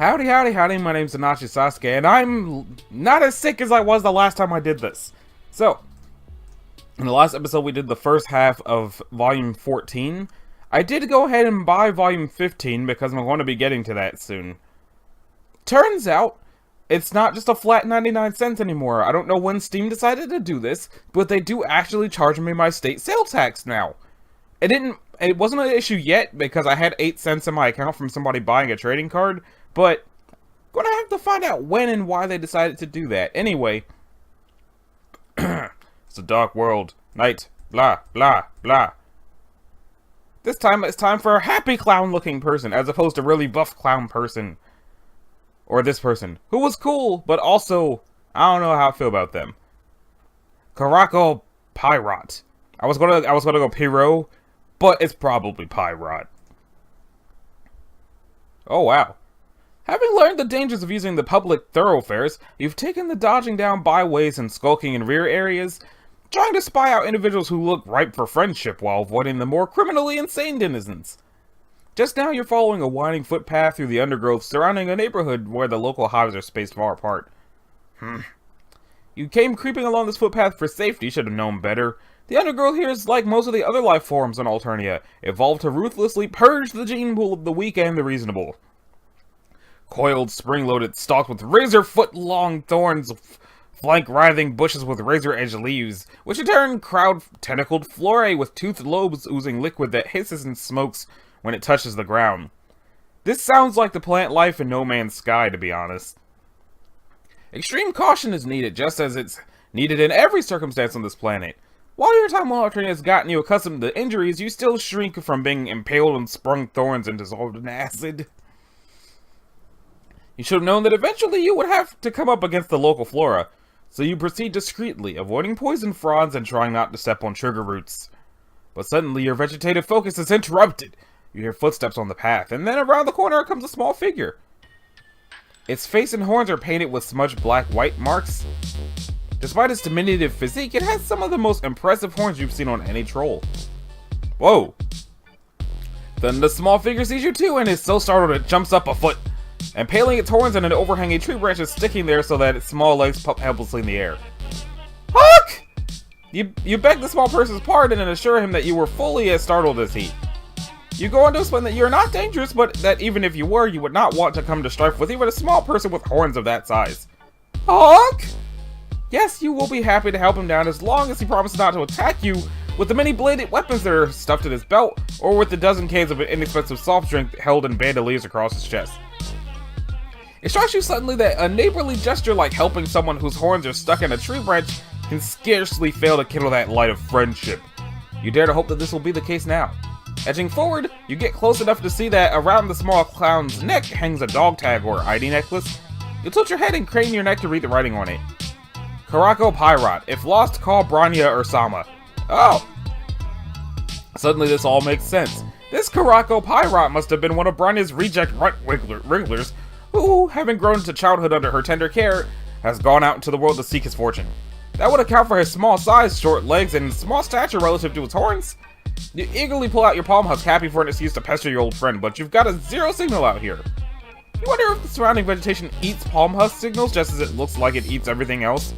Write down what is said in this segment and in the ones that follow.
Howdy, howdy, howdy, my name's Anachi Sasuke, and I'm not as sick as I was the last time I did this. So, in the last episode we did the first half of Volume 14. I did go ahead and buy Volume 15 because I'm going to be getting to that soon. Turns out, it's not just a flat 99 cents anymore. I don't know when Steam decided to do this, but they do actually charge me my state sales tax now. It wasn't an issue yet because I had 8 cents in my account from somebody buying a trading card, but I'm gonna have to find out when and why they decided to do that. Anyway, it's a dark world, night, blah, blah, blah. This time it's time for a happy clown-looking person, as opposed to really buff clown person. Or this person, who was cool, but also, I don't know how I feel about them. Karako Pirate. I was gonna go Pyro, but it's probably Pirate. Oh wow. Having learned the dangers of using the public thoroughfares, you've taken the dodging down byways and skulking in rear areas, trying to spy out individuals who look ripe for friendship while avoiding the more criminally insane denizens. Just now you're following a winding footpath through the undergrowth surrounding a neighborhood where the local hives are spaced far apart. You came creeping along this footpath for safety, should have known better. The undergrowth here is like most of the other life forms on Alternia, evolved to ruthlessly purge the gene pool of the weak and the reasonable. Coiled, spring-loaded stalks with razor-foot-long thorns flank writhing bushes with razor-edged leaves, which in turn crowd tentacled flora with toothed lobes oozing liquid that hisses and smokes when it touches the ground. This sounds like the plant life in No Man's Sky, to be honest. Extreme caution is needed, just as it's needed in every circumstance on this planet. While your time on Alternia has gotten you accustomed to injuries, you still shrink from being impaled on sprung thorns and dissolved in acid. You should have known that eventually you would have to come up against the local flora, so you proceed discreetly, avoiding poison fronds and trying not to step on sugar roots. But suddenly your vegetative focus is interrupted. You hear footsteps on the path, and then around the corner comes a small figure. Its face and horns are painted with smudged black-white marks. Despite its diminutive physique, it has some of the most impressive horns you've seen on any troll. Whoa! Then the small figure sees you too and is so startled it jumps up a foot, impaling its horns on an overhanging tree branch is sticking there so that its small legs pop helplessly in the air. Honk! You beg the small person's pardon and assure him that you were fully as startled as he. You go on to explain that you're not dangerous, but that even if you were, you would not want to come to strife with even a small person with horns of that size. Honk! Yes, you will be happy to help him down as long as he promises not to attack you with the many bladed weapons that are stuffed in his belt, or with the dozen cans of an inexpensive soft drink held in bandoliers across his chest. It strikes you suddenly that a neighborly gesture like helping someone whose horns are stuck in a tree branch can scarcely fail to kindle that light of friendship. You dare to hope that this will be the case now. Edging forward, you get close enough to see that around the small clown's neck hangs a dog tag or ID necklace. You tilt your head and crane your neck to read the writing on it. Karako Pirate. If lost, call Branya or Sama. Oh! Suddenly this all makes sense. This Karako Pirate must have been one of Branya's reject wrigglers, who, having grown into childhood under her tender care, has gone out into the world to seek his fortune. That would account for his small size, short legs, and small stature relative to his horns. You eagerly pull out your palm husk, happy for an excuse to pester your old friend, but you've got a zero signal out here. You wonder if the surrounding vegetation eats palm husk signals just as it looks like it eats everything else.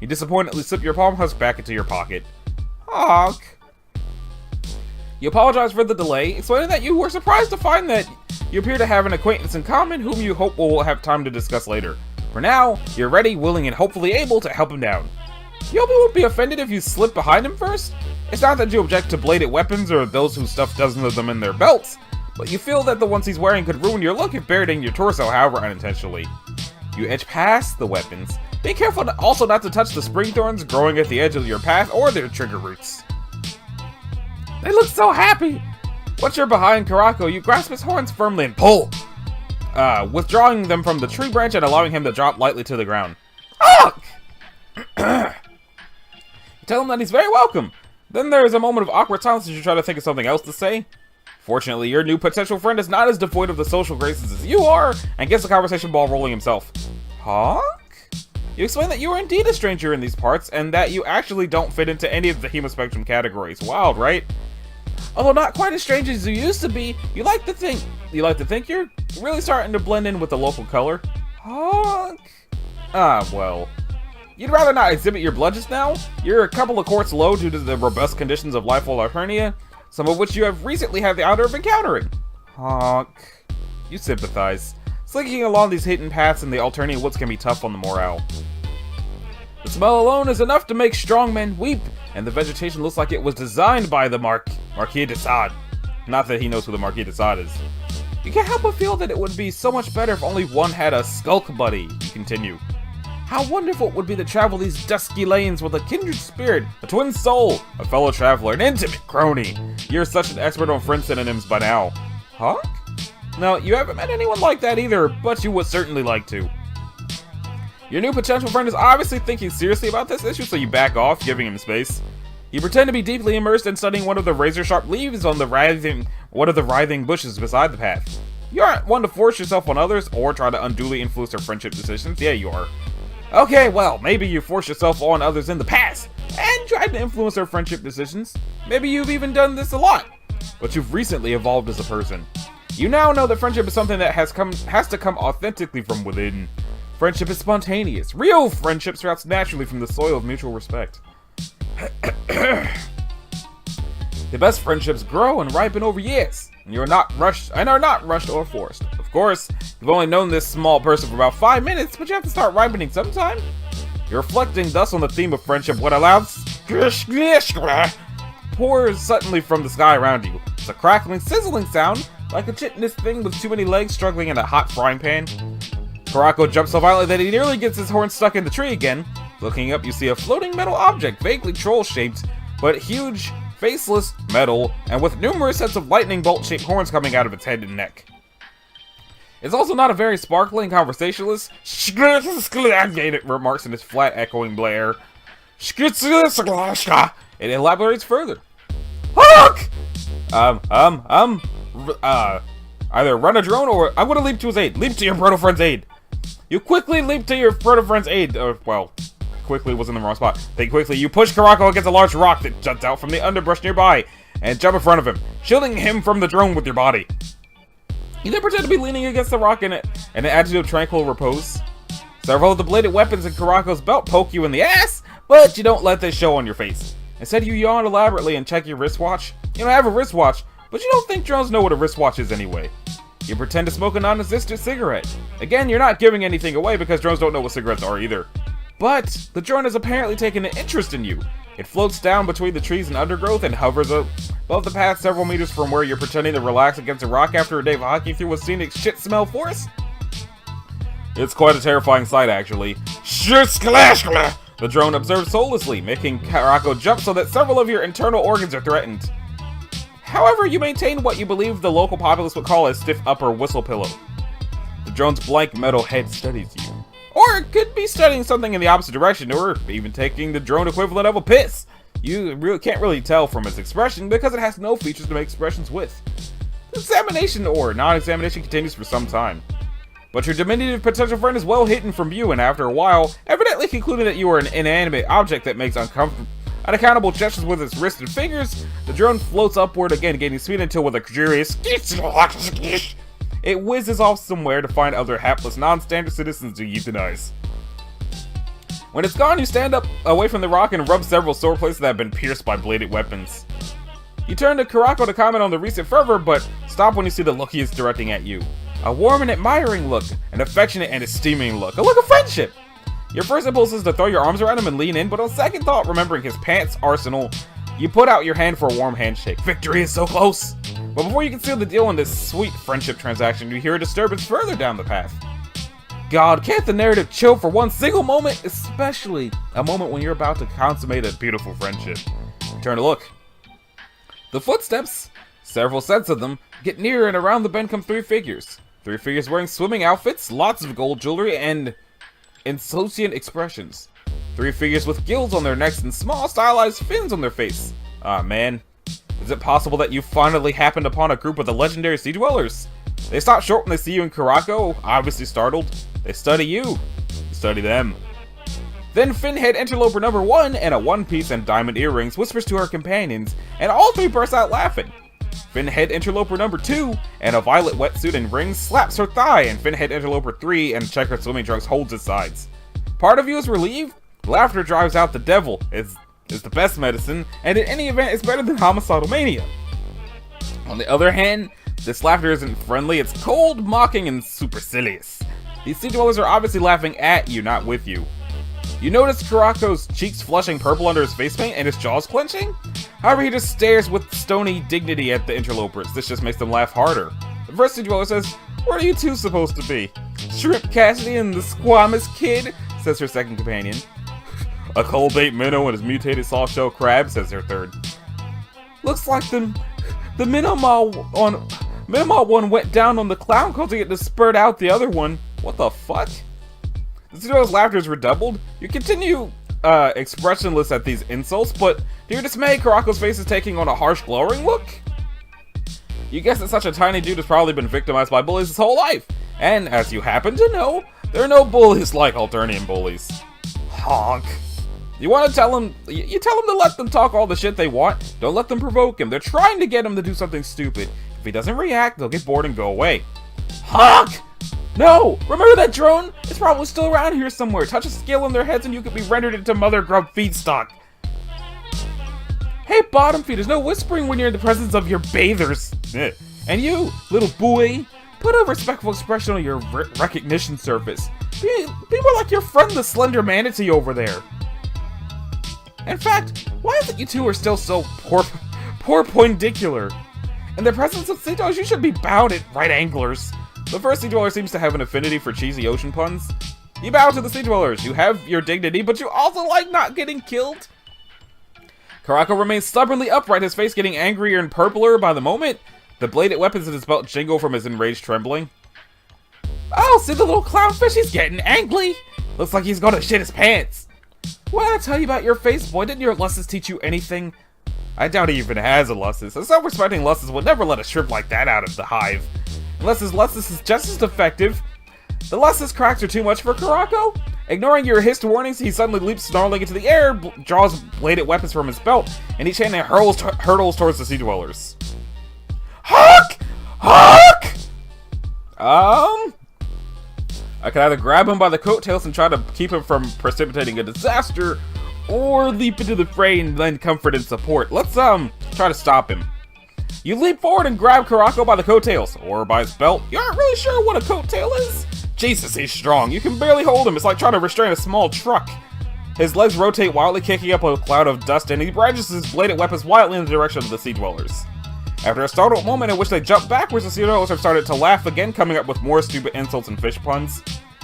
You disappointedly slip your palm husk back into your pocket. Honk. You apologize for the delay, explaining that you were surprised to find that you appear to have an acquaintance in common whom you hope will have time to discuss later. For now, you're ready, willing, and hopefully able to help him down. You hope he won't be offended if you slip behind him first? It's not that you object to bladed weapons or those who stuff dozens of them in their belts, but you feel that the ones he's wearing could ruin your look if buried in your torso, however unintentionally. You edge past the weapons, being careful also not to touch the spring thorns growing at the edge of your path or their trigger roots. They look so happy! Once you're behind Karako, you grasp his horns firmly and pull, withdrawing them from the tree branch and allowing him to drop lightly to the ground. Honk! You tell him that he's very welcome. Then there is a moment of awkward silence as you try to think of something else to say. Fortunately, your new potential friend is not as devoid of the social graces as you are, and gets the conversation ball rolling himself. Honk? You explain that you are indeed a stranger in these parts, and that you actually don't fit into any of the hemospectrum categories. Wild, right? Although not quite as strange as you used to be, you like to think you're really starting to blend in with the local color. Honk. Ah, well. You'd rather not exhibit your blood just now? You're a couple of quarts low due to the robust conditions of life on Alternia, some of which you have recently had the honor of encountering. Honk. You sympathize. Slinking along these hidden paths in the Alternia woods can be tough on the morale. The smell alone is enough to make strong men weep, and the vegetation looks like it was designed by the Marquis de Sade. Not that he knows who the Marquis de Sade is. You can't help but feel that it would be so much better if only one had a skulk buddy, you continue. How wonderful it would be to travel these dusky lanes with a kindred spirit, a twin soul, a fellow traveler, an intimate crony. You're such an expert on friend synonyms by now. Honk? No, you haven't met anyone like that either, but you would certainly like to. Your new potential friend is obviously thinking seriously about this issue, so you back off, giving him space. You pretend to be deeply immersed in studying one of the razor-sharp leaves on one of the writhing bushes beside the path. You aren't one to force yourself on others or try to unduly influence their friendship decisions. Yeah, you are. Okay, well, maybe you forced yourself on others in the past and tried to influence their friendship decisions. Maybe you've even done this a lot, but you've recently evolved as a person. You now know that friendship is something that has to come authentically from within. Friendship is spontaneous. Real friendship sprouts naturally from the soil of mutual respect. The best friendships grow and ripen over years, and are not rushed or forced. Of course, you've only known this small person for about 5 minutes, but you have to start ripening sometime. You're reflecting thus on the theme of friendship when a loud pours suddenly from the sky around you. It's a crackling, sizzling sound, like a chitinous thing with too many legs struggling in a hot frying pan. Kurako jumps so violently that he nearly gets his horn stuck in the tree again. Looking up, you see a floating metal object, vaguely troll-shaped, but huge, faceless, metal, and with numerous sets of lightning bolt-shaped horns coming out of its head and neck. It's also not a very sparkling conversationalist. It remarks in its flat, echoing blare. It elaborates further. Honk! Either run a drone or I'm gonna leap to his aid. Leap to your proto-friend's aid. You quickly leap to your proto-friend's aid. Well, quickly was in the wrong spot. Think quickly. You push Kurako against a large rock that juts out from the underbrush nearby and jump in front of him, shielding him from the drone with your body. You then pretend to be leaning against the rock in an attitude of tranquil repose. Several of the bladed weapons in Kurako's belt poke you in the ass, but you don't let this show on your face. Instead, you yawn elaborately and check your wristwatch. You don't have a wristwatch, but you don't think drones know what a wristwatch is anyway. You pretend to smoke a non-existent cigarette. Again, you're not giving anything away because drones don't know what cigarettes are either. But the drone has apparently taken an interest in you. It floats down between the trees and undergrowth and hovers above the path several meters from where you're pretending to relax against a rock after a day of hiking through a scenic shit-smell forest. It's quite a terrifying sight, actually. The drone observes soullessly, making Kurako jump so that several of your internal organs are threatened. However, you maintain what you believe the local populace would call a stiff upper whistle pillow. The drone's blank metal head studies you. Or it could be studying something in the opposite direction, or even taking the drone equivalent of a piss. You can't really tell from its expression because it has no features to make expressions with. The examination or non-examination continues for some time. But your diminutive potential friend is well hidden from view, and after a while, evidently concluding that you are an inanimate object that makes unaccountable gestures with its wrists and fingers, the drone floats upward again, gaining speed until with a curious it whizzes off somewhere to find other hapless, non-standard citizens to euthanize. When it's gone, you stand up away from the rock and rub several sore places that have been pierced by bladed weapons. You turn to Kurako to comment on the recent fervor, but stop when you see the look he is directing at you. A warm and admiring look, an affectionate and esteeming look, a look of friendship! Your first impulse is to throw your arms around him and lean in, but on second thought, remembering his pants arsenal, you put out your hand for a warm handshake. Victory is so close! But before you can seal the deal on this sweet friendship transaction, you hear a disturbance further down the path. God, can't the narrative chill for one single moment? Especially a moment when you're about to consummate a beautiful friendship. Turn to look. The footsteps, several sets of them, get nearer, and around the bend come three figures. Three figures wearing swimming outfits, lots of gold jewelry, and insouciant expressions. Three figures with gills on their necks and small stylized fins on their face. Ah, man. Is it possible that you finally happened upon a group of the legendary sea dwellers? They stop short when they see you in Kurako, obviously startled. They study you. You study them. Then Finhead Interloper number 1 and a one-piece and diamond earrings whispers to her companions, and all three burst out laughing. Finhead Interloper number 2, and a violet wetsuit and rings, slaps her thigh, and Finhead Interloper 3 and checkered swimming trunks holds his sides. Part of you is relieved. Laughter drives out the devil. It's the best medicine, and in any event, it's better than homicidal mania. On the other hand, this laughter isn't friendly, it's cold, mocking, and supercilious. These sea dwellers are obviously laughing at you, not with you. You notice Karako's cheeks flushing purple under his face paint and his jaws clenching? However, he just stares with stony dignity at the interlopers. This just makes them laugh harder. The first sea dweller says, "What are you two supposed to be? Shrimp Cassidy and the Squamous Kid?" says her second companion. "A cold bait minnow and his mutated soft-shell crab," says her third. "Looks like the Minimal one went down on the clown causing it to spurt out the other one. What the fuck?" The Zudo's laughter is redoubled. You continue expressionless at these insults, but to your dismay, Karako's face is taking on a harsh, glowering look. You guess that such a tiny dude has probably been victimized by bullies his whole life. And as you happen to know, there are no bullies like Alternium bullies. Honk. You want to tell him, you tell him to let them talk all the shit they want. Don't let them provoke him. They're trying to get him to do something stupid. If he doesn't react, they'll get bored and go away. Honk! No! Remember that drone? It's probably still around here somewhere. Touch a scale on their heads and you could be rendered into Mother Grub feedstock. Hey, bottom feeders, no whispering when you're in the presence of your bathers. And you, little boy, put a respectful expression on your recognition surface. Be more like your friend the slender manatee over there. In fact, why is it you two are still so poor pointicular? In the presence of sea dwellers, you should be bound at right anglers. The first sea dweller seems to have an affinity for cheesy ocean puns. You bow to the sea dwellers. You have your dignity, but you also like not getting killed. Karako remains stubbornly upright, his face getting angrier and purpler by the moment. The bladed weapons in his belt jingle from his enraged trembling. Oh, see the little clownfish? He's getting angry. Looks like he's gonna shit his pants. What did I tell you about your face, boy? Didn't your lusses teach you anything? I doubt he even has a lussus. A self-respecting lussus would never let a shrimp like that out of the hive. Unless his lussus is just as effective. The lussus cracks are too much for Karako. Ignoring your hissed warnings, he suddenly leaps snarling into the air, draws bladed weapons from his belt, and each hand hurtles towards the sea dwellers. Honk! Honk! I can either grab him by the coattails and try to keep him from precipitating a disaster, or leap into the fray and lend comfort and support. Let's try to stop him. You leap forward and grab Karako by the coattails, or by his belt. You aren't really sure what a coattail is? Jesus, he's strong. You can barely hold him. It's like trying to restrain a small truck. His legs rotate wildly, kicking up a cloud of dust, and he brandishes his bladed weapons wildly in the direction of the sea dwellers. After a startled moment in which they jump backwards, the sea dwellers have started to laugh again, coming up with more stupid insults and fish puns.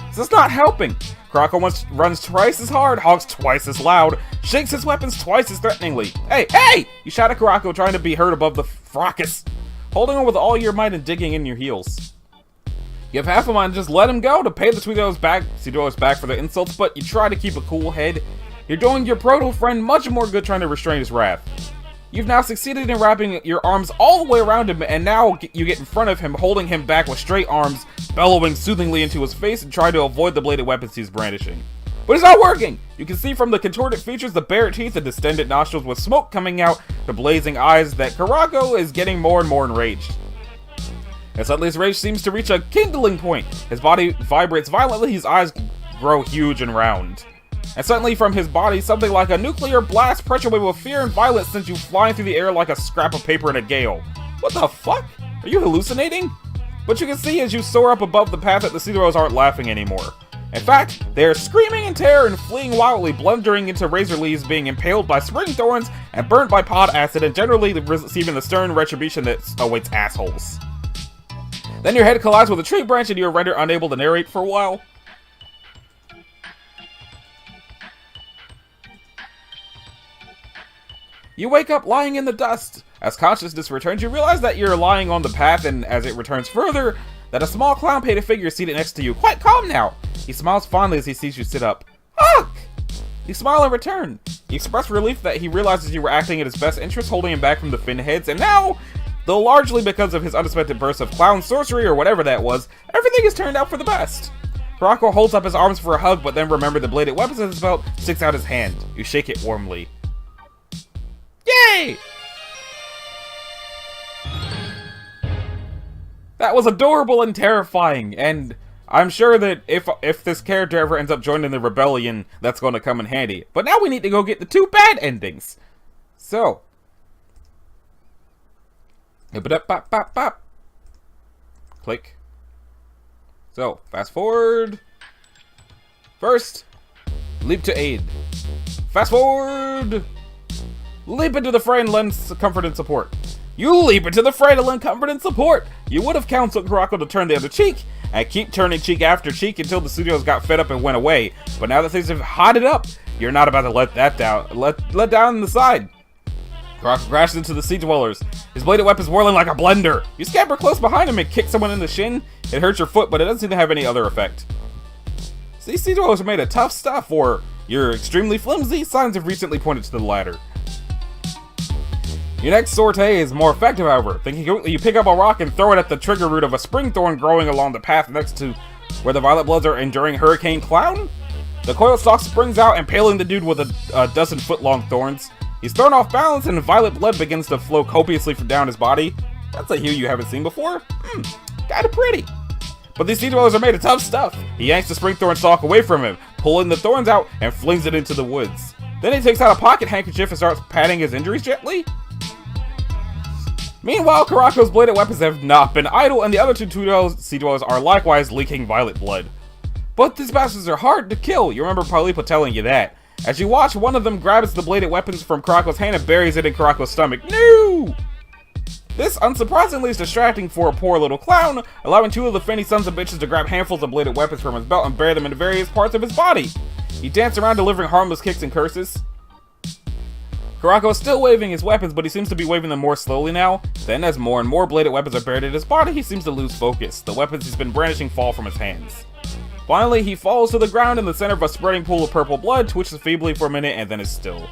This is not helping. Karako runs twice as hard, honks twice as loud, shakes his weapons twice as threateningly. Hey, hey! You shout at Karako, trying to be heard above the fracas, holding on with all your might and digging in your heels. You have half a mind to just let him go, to pay the sea dwellers back for their insults, but you try to keep a cool head. You're doing your proto-friend much more good trying to restrain his wrath. You've now succeeded in wrapping your arms all the way around him, and now you get in front of him, holding him back with straight arms, bellowing soothingly into his face and trying to avoid the bladed weapons he's brandishing. But it's not working! You can see from the contorted features, the bare teeth, and distended nostrils with smoke coming out, the blazing eyes, that Karako is getting more and more enraged. And suddenly his rage seems to reach a kindling point. His body vibrates violently, his eyes grow huge and round. And suddenly from his body, something like a nuclear blast pressure wave of fear and violence sends you flying through the air like a scrap of paper in a gale. What the fuck? Are you hallucinating? But you can see as you soar up above the path that the sea dwellers aren't laughing anymore. In fact, they are screaming in terror and fleeing wildly, blundering into razor leaves, being impaled by spring thorns and burned by pod acid, and generally receiving the stern retribution that awaits assholes. Then your head collides with a tree branch and you are rendered unable to narrate for a while. You wake up lying in the dust. As consciousness returns, you realize that you're lying on the path, and as it returns further, that a small clown-painted figure is seated next to you, quite calm now. He smiles fondly as he sees you sit up. Honk! You smile in return. You express relief that he realizes you were acting in his best interest, holding him back from the fin heads, and now, though largely because of his unexpected burst of clown sorcery or whatever that was, everything has turned out for the best. Karako holds up his arms for a hug, but then remember the bladed weapons in his belt, sticks out his hand. You shake it warmly. Yay! That was adorable and terrifying, and I'm sure that if this character ever ends up joining the rebellion, that's going to come in handy. But now we need to go get the 2 bad endings. So. Click. So, fast forward. First, leap to aid. Fast forward. Leap into the fray and lend comfort and support. You leap into the fray to lend comfort and support. You would have counseled Kurako to turn the other cheek, and keep turning cheek after cheek until the studios got fed up and went away. But now that things have hotted up, you're not about to let that down. Let down the side. Kurako crashes into the sea dwellers, his bladed weapons whirling like a blender. You scamper close behind him and kick someone in the shin. It hurts your foot, but it doesn't seem to have any other effect. So these sea dwellers are made of tough stuff, or you're extremely flimsy. Signs have recently pointed to the latter. Your next sortie is more effective, however. You pick up a rock and throw it at the trigger root of a spring thorn growing along the path next to where the Violet Bloods are enduring Hurricane Clown. The coiled stalk springs out, impaling the dude with a dozen foot-long thorns. He's thrown off balance, and violet blood begins to flow copiously from down his body. That's a hue you haven't seen before. Kinda pretty. But these sea dwellers are made of tough stuff. He yanks the spring thorn stalk away from him, pulling the thorns out and flings it into the woods. Then he takes out a pocket handkerchief and starts patting his injuries gently. Meanwhile, Kurako's bladed weapons have not been idle, and the other 2 sea dwellers are likewise leaking violet blood. But these bastards are hard to kill. You remember Parlipa telling you that. As you watch, one of them grabs the bladed weapons from Kurako's hand and buries it in Kurako's stomach. No! This, unsurprisingly, is distracting for a poor little clown, allowing 2 of the finny sons of bitches to grab handfuls of bladed weapons from his belt and bury them in various parts of his body. He dances around delivering harmless kicks and curses. Kurako is still waving his weapons, but he seems to be waving them more slowly now. Then, as more and more bladed weapons are buried in his body, he seems to lose focus. The weapons he's been brandishing fall from his hands. Finally, he falls to the ground in the center of a spreading pool of purple blood, twitches feebly for a minute, and then is still.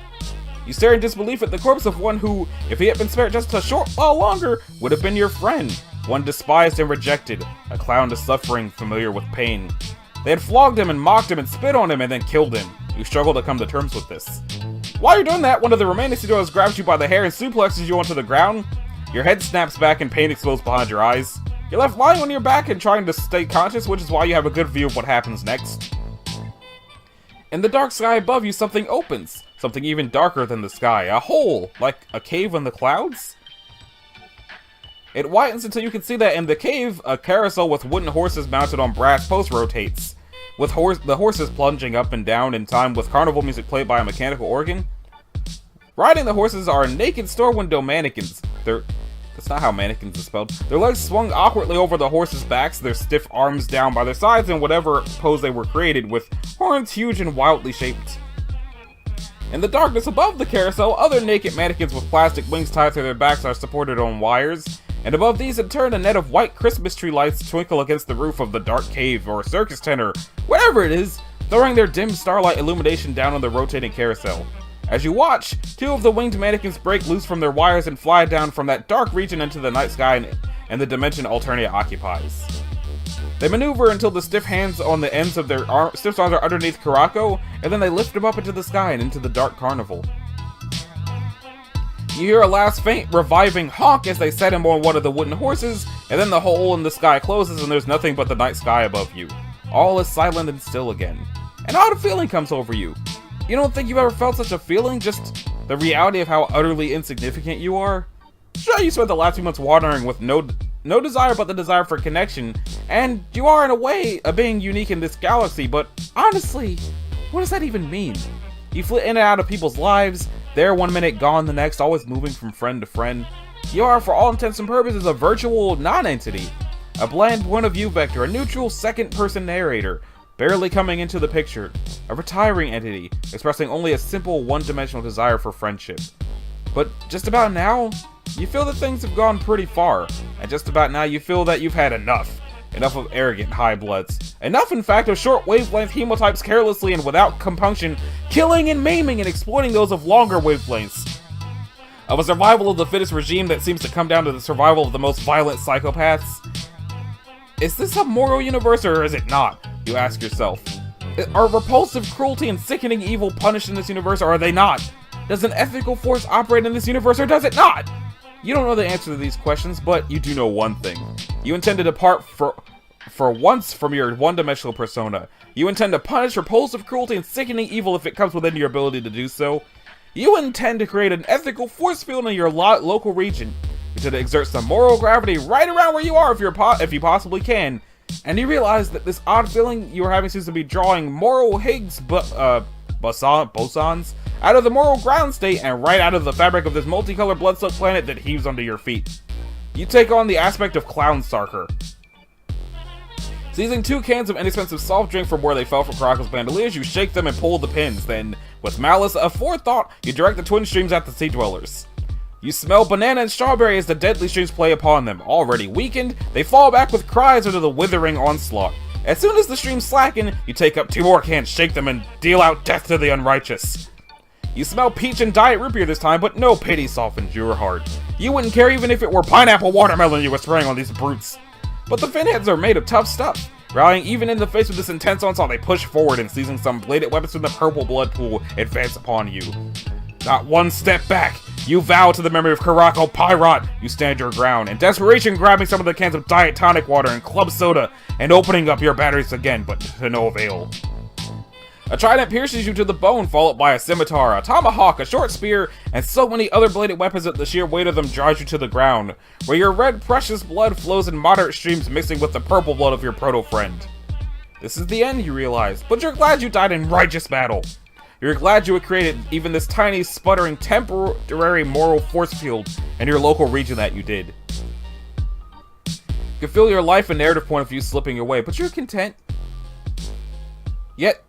You stare in disbelief at the corpse of one who, if he had been spared just a short while longer, would have been your friend. One despised and rejected, a clown to suffering, familiar with pain. They had flogged him and mocked him and spit on him and then killed him. You struggle to come to terms with this. While you're doing that, one of the remaining sea dwellers grabs you by the hair and suplexes you onto the ground. Your head snaps back and pain explodes behind your eyes. You're left lying on your back and trying to stay conscious, which is why you have a good view of what happens next. In the dark sky above you, something opens. Something even darker than the sky. A hole, like a cave in the clouds? It whitens until you can see that in the cave, a carousel with wooden horses mounted on brass posts rotates, with the horses plunging up and down in time with carnival music played by a mechanical organ. Riding the horses are naked store window mannequins. That's not how mannequins are spelled. Their legs swung awkwardly over the horses' backs, their stiff arms down by their sides in whatever pose they were created, with horns huge and wildly shaped. In the darkness above the carousel, other naked mannequins with plastic wings tied to their backs are supported on wires, and above these in turn a net of white Christmas tree lights twinkle against the roof of the dark cave or circus tent or whatever it is, throwing their dim starlight illumination down on the rotating carousel. As you watch, 2 of the winged mannequins break loose from their wires and fly down from that dark region into the night sky and the dimension Alternia occupies. They maneuver until the stiff hands on the ends of their stiff arms are underneath Kurako, and then they lift him up into the sky and into the dark carnival. You hear a last faint, reviving honk as they set him on one of the wooden horses, and then the hole in the sky closes and there's nothing but the night sky above you. All is silent and still again. An odd feeling comes over you. You don't think you've ever felt such a feeling? Just the reality of how utterly insignificant you are? Sure, you spent the last few months wandering with no desire but the desire for connection, and you are in a way a being unique in this galaxy, but honestly, what does that even mean? You flit in and out of people's lives, there one minute, gone the next, always moving from friend to friend. You are, for all intents and purposes, a virtual non-entity. A bland point of view vector, a neutral second-person narrator, barely coming into the picture, a retiring entity, expressing only a simple one-dimensional desire for friendship. But just about now, you feel that things have gone pretty far, and just about now you feel that you've had enough. Enough of arrogant high bloods. Enough, in fact, of short wavelength hemotypes carelessly and without compunction, killing and maiming and exploiting those of longer wavelengths. Of a survival of the fittest regime that seems to come down to the survival of the most violent psychopaths. Is this a moral universe or is it not? You ask yourself. Are repulsive cruelty and sickening evil punished in this universe or are they not? Does an ethical force operate in this universe or does it not? You don't know the answer to these questions, but you do know one thing. You intend to depart for once from your one-dimensional persona. You intend to punish repulsive cruelty and sickening evil if it comes within your ability to do so. You intend to create an ethical force field in your local region. You intend to exert some moral gravity right around where you are if you possibly can. And you realize that this odd feeling you are having seems to be drawing moral Higgs bosons out of the moral ground state and right out of the fabric of this multicolored blood-soaked planet that heaves under your feet. You take on the aspect of Clown Sarker. Seizing 2 cans of inexpensive soft drink from where they fell from Crocco's bandoliers, you shake them and pull the pins. Then, with malice aforethought, you direct the twin streams at the sea dwellers. You smell banana and strawberry as the deadly streams play upon them. Already weakened, they fall back with cries under the withering onslaught. As soon as the streams slacken, you take up 2 more cans, shake them, and deal out death to the unrighteous. You smell peach and diet root beer this time, but no pity softens your heart. You wouldn't care even if it were pineapple watermelon you were spraying on these brutes. But the finheads are made of tough stuff. Rallying even in the face of this intense onslaught, they push forward and seizing some bladed weapons from the purple blood pool, advance upon you. Not one step back. You vow to the memory of Caraco Pyrot. You stand your ground, in desperation grabbing some of the cans of diet tonic water and club soda and opening up your batteries again, but to no avail. A trident pierces you to the bone, followed by a scimitar, a tomahawk, a short spear, and so many other bladed weapons that the sheer weight of them drives you to the ground, where your red precious blood flows in moderate streams mixing with the purple blood of your proto-friend. This is the end, you realize, but you're glad you died in righteous battle. You're glad you had created even this tiny, sputtering, temporary moral force field in your local region that you did. You can feel your life and narrative point of view slipping away, but you're content. Yet,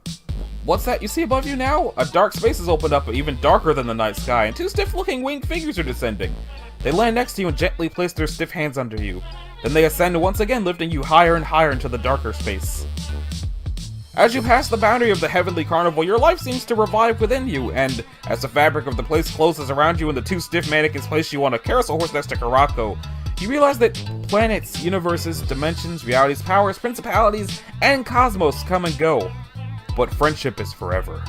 what's that you see above you now? A dark space has opened up, even darker than the night sky, and 2 stiff-looking winged figures are descending. They land next to you and gently place their stiff hands under you. Then they ascend once again, lifting you higher and higher into the darker space. As you pass the boundary of the heavenly carnival, your life seems to revive within you, and as the fabric of the place closes around you and the 2 stiff mannequins place you on a carousel horse next to Caraco, you realize that planets, universes, dimensions, realities, powers, principalities, and cosmos come and go. But friendship is forever.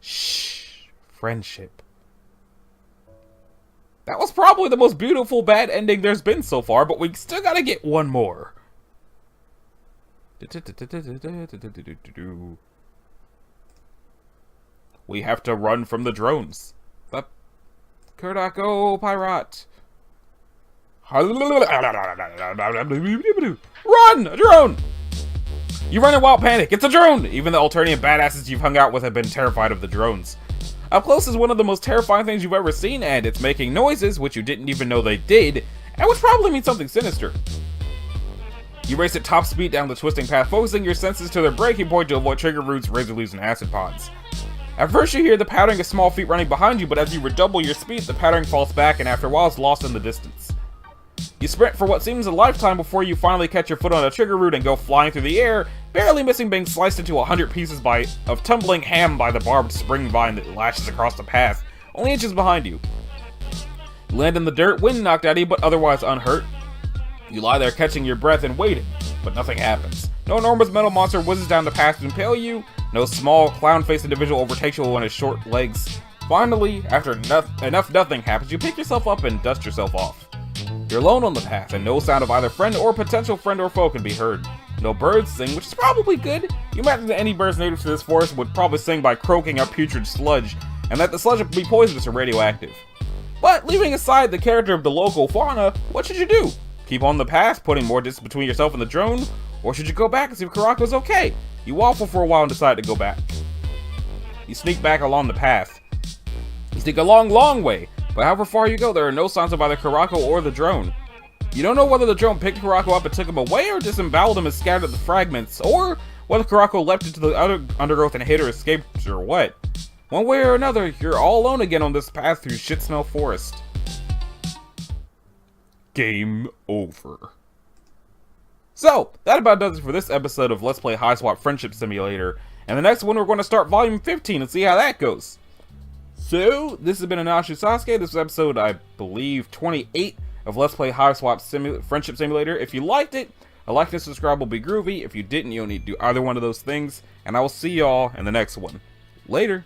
Shh. Friendship. That was probably the most beautiful bad ending there's been so far, but we still gotta get one more. We have to run from the drones. The Caraco Pirate. Run! A drone! You run in wild panic. It's a drone! Even the Alternian badasses you've hung out with have been terrified of the drones. Up close is one of the most terrifying things you've ever seen, and it's making noises, which you didn't even know they did, and which probably means something sinister. You race at top speed down the twisting path, focusing your senses to their breaking point to avoid trigger roots, razor leaves, and acid pods. At first you hear the pattering of small feet running behind you, but as you redouble your speed, the pattering falls back and after a while is lost in the distance. You sprint for what seems a lifetime before you finally catch your foot on a trigger root and go flying through the air, barely missing being sliced into 100 pieces of tumbling ham by the barbed spring vine that lashes across the path, only inches behind you. You land in the dirt, wind knocked out of you, but otherwise unhurt. You lie there catching your breath and waiting, but nothing happens. No enormous metal monster whizzes down the path to impale you, no small clown-faced individual overtakes you on his short legs. Finally, after enough nothing happens, you pick yourself up and dust yourself off. You're alone on the path, and no sound of either friend or potential friend or foe can be heard. No birds sing, which is probably good. You imagine that any birds native to this forest would probably sing by croaking up putrid sludge, and that the sludge would be poisonous or radioactive. But leaving aside the character of the local fauna, what should you do? Keep on the path, putting more distance between yourself and the drone? Or should you go back and see if Caraco's okay? You waffle for a while and decide to go back. You sneak back along the path. You sneak a long way, but however far you go, there are no signs of either Caraco or the drone. You don't know whether the drone picked Caraco up and took him away, or disemboweled him and scattered the fragments, or whether Caraco leapt into the undergrowth and hid or escaped, or what. One way or another, you're all alone again on this path through shit-smell forest. Game over. So, that about does it for this episode of Let's Play Hiveswap Friendship Simulator, and the next one we're going to start Volume 15 and see how that goes. So, this has been Anashu Sasuke. This is episode, I believe, 28 of Let's Play Hiveswap Friendship Simulator. If you liked it, a like and subscribe will be groovy. If you didn't, you don't need to do either one of those things, and I will see y'all in the next one. Later.